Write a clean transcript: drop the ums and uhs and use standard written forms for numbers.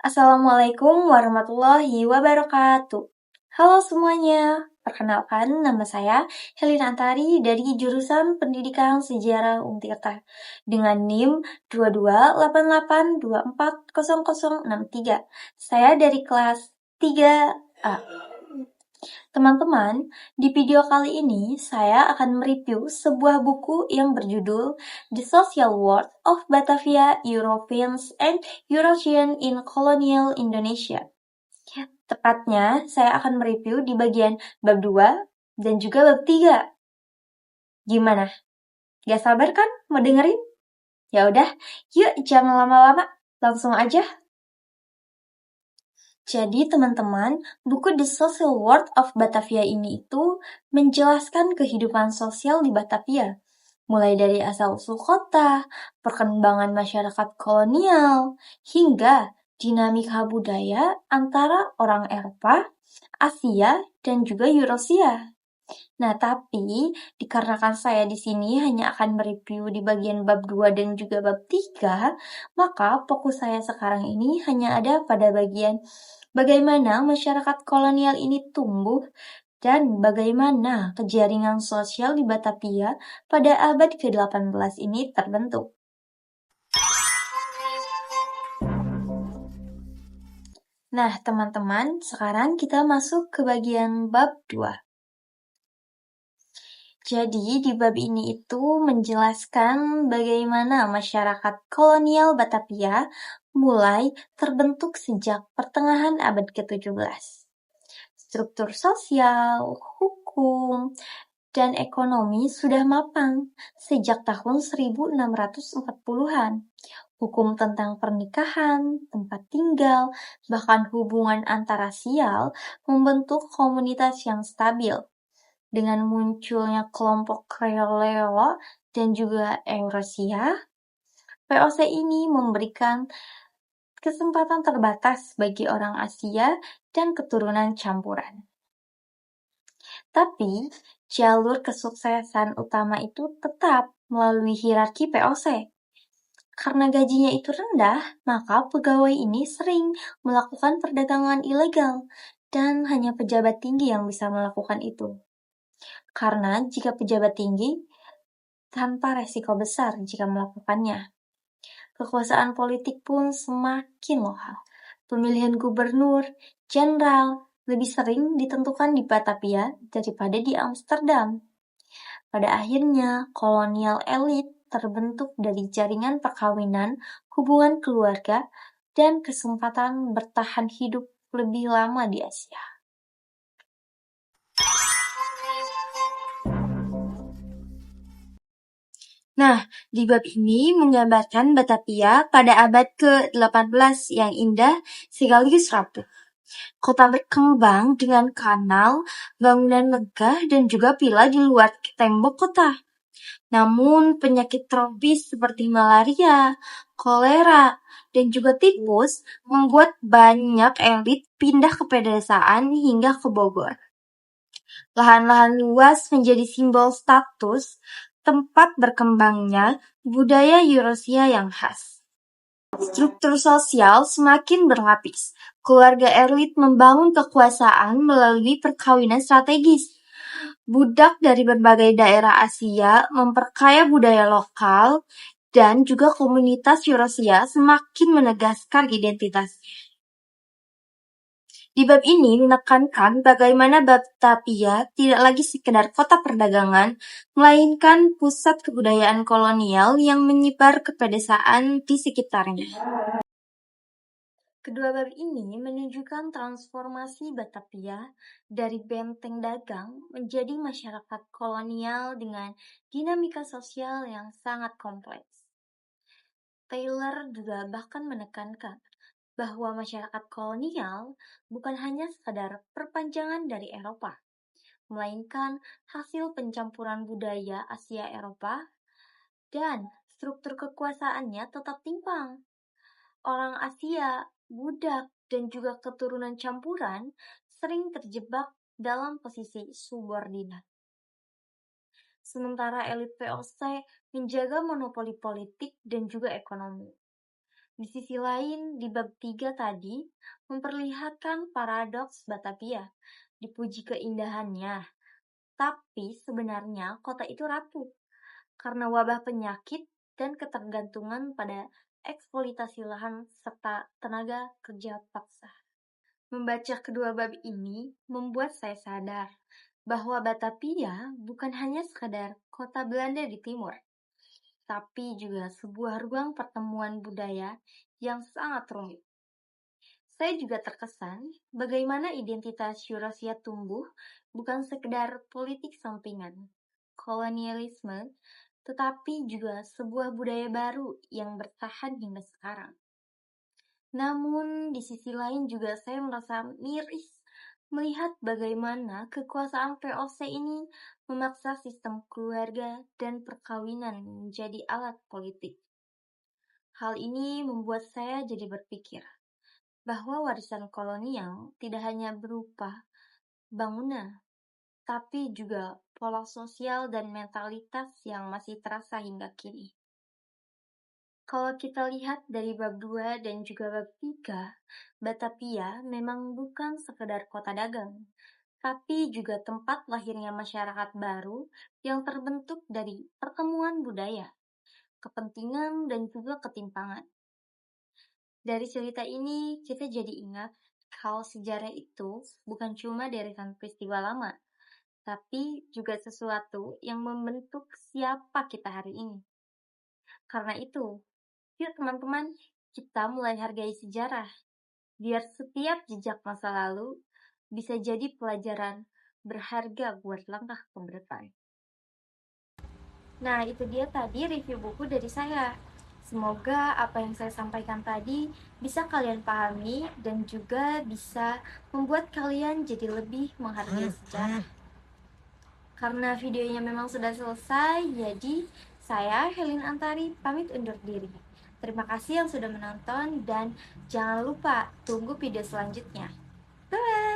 Assalamualaikum warahmatullahi wabarakatuh. Halo semuanya, perkenalkan nama saya Helena Antari dari jurusan Pendidikan Sejarah Untirta dengan NIM 2288240063. Saya dari kelas 3A. Teman-teman, di video kali ini saya akan mereview sebuah buku yang berjudul The Social World of Batavia, Europeans and Eurasians in Colonial Indonesia. Tepatnya, saya akan mereview di bagian bab 2 dan juga bab 3. Gimana? Gak sabar kan mau dengerin? Ya udah, yuk jangan lama-lama, langsung aja. Jadi teman-teman, buku The Social World of Batavia ini itu menjelaskan kehidupan sosial di Batavia, mulai dari asal-usul kota, perkembangan masyarakat kolonial, hingga dinamika budaya antara orang Eropa, Asia, dan juga Eurasia. Nah, tapi dikarenakan saya di sini hanya akan mereview di bagian bab 2 dan juga bab 3, maka fokus saya sekarang ini hanya ada pada bagian bagaimana masyarakat kolonial ini tumbuh dan bagaimana kejaringan sosial di Batavia pada abad ke-18 ini terbentuk. Nah, teman-teman, sekarang kita masuk ke bagian bab 2. Jadi, di bab ini itu menjelaskan bagaimana masyarakat kolonial Batavia mulai terbentuk sejak pertengahan abad ke-17. Struktur sosial, hukum, dan ekonomi sudah mapan sejak tahun 1640-an. Hukum tentang pernikahan, tempat tinggal, bahkan hubungan antarasial membentuk komunitas yang stabil. Dengan munculnya kelompok Kreoleo dan juga Eurasia, VOC ini memberikan kesempatan terbatas bagi orang Asia dan keturunan campuran. Tapi, jalur kesuksesan utama itu tetap melalui hierarki VOC. Karena gajinya itu rendah, maka pegawai ini sering melakukan perdagangan ilegal dan hanya pejabat tinggi yang bisa melakukan itu. Karena jika pejabat tinggi, tanpa resiko besar jika melakukannya. Kekuasaan politik pun semakin lokal. Pemilihan gubernur, jenderal, lebih sering ditentukan di Batavia daripada di Amsterdam. Pada akhirnya, kolonial elit terbentuk dari jaringan perkawinan, hubungan keluarga, dan kesempatan bertahan hidup lebih lama di Asia. Nah, di bab ini menggambarkan Batavia pada abad ke-18 yang indah sekaligus rapuh. Kota berkembang dengan kanal, bangunan megah, dan juga villa di luar tembok kota. Namun, penyakit tropis seperti malaria, kolera, dan juga tifus membuat banyak elit pindah ke pedesaan hingga ke Bogor. Lahan-lahan luas menjadi simbol status tempat berkembangnya budaya Eurasia yang khas. Struktur sosial semakin berlapis. Keluarga elit membangun kekuasaan melalui perkawinan strategis. Budak dari berbagai daerah Asia memperkaya budaya lokal dan juga komunitas Eurasia semakin menegaskan identitasnya. Di bab ini menekankan bagaimana Batavia tidak lagi sekedar kota perdagangan, melainkan pusat kebudayaan kolonial yang menyebar ke pedesaan di sekitarnya. Kedua bab ini menunjukkan transformasi Batavia dari benteng dagang menjadi masyarakat kolonial dengan dinamika sosial yang sangat kompleks. Taylor juga bahkan menekankan bahwa masyarakat kolonial bukan hanya sekadar perpanjangan dari Eropa, melainkan hasil pencampuran budaya Asia-Eropa dan struktur kekuasaannya tetap timpang. Orang Asia, budak, dan juga keturunan campuran sering terjebak dalam posisi subordinat. Sementara elit VOC menjaga monopoli politik dan juga ekonomi. Di sisi lain, di bab 3 tadi memperlihatkan paradoks Batavia, dipuji keindahannya, tapi sebenarnya kota itu rapuh karena wabah penyakit dan ketergantungan pada eksploitasi lahan serta tenaga kerja paksa. Membaca kedua bab ini membuat saya sadar bahwa Batavia bukan hanya sekadar kota Belanda di timur, tapi juga sebuah ruang pertemuan budaya yang sangat rumit. Saya juga terkesan bagaimana identitas Eurasia tumbuh bukan sekedar politik sampingan, kolonialisme, tetapi juga sebuah budaya baru yang bertahan hingga sekarang. Namun di sisi lain juga saya merasa miris melihat bagaimana kekuasaan VOC ini memaksa sistem keluarga dan perkawinan menjadi alat politik. Hal ini membuat saya jadi berpikir bahwa warisan kolonial tidak hanya berupa bangunan, tapi juga pola sosial dan mentalitas yang masih terasa hingga kini. Kalau kita lihat dari bab 2 dan juga bab 3, Batavia memang bukan sekedar kota dagang, tapi juga tempat lahirnya masyarakat baru yang terbentuk dari pertemuan budaya, kepentingan, dan juga ketimpangan. Dari cerita ini, kita jadi ingat kalau sejarah itu bukan cuma deretan peristiwa lama, tapi juga sesuatu yang membentuk siapa kita hari ini. Karena itu, yuk teman-teman, kita mulai hargai sejarah, biar setiap jejak masa lalu bisa jadi pelajaran berharga buat langkah ke depan. Nah, itu dia tadi review buku dari saya. Semoga apa yang saya sampaikan tadi bisa kalian pahami dan juga bisa membuat kalian jadi lebih menghargai sejarah. Karena videonya memang sudah selesai, jadi saya, Helin Antari, pamit undur diri. Terima kasih yang sudah menonton dan jangan lupa tunggu video selanjutnya. Bye!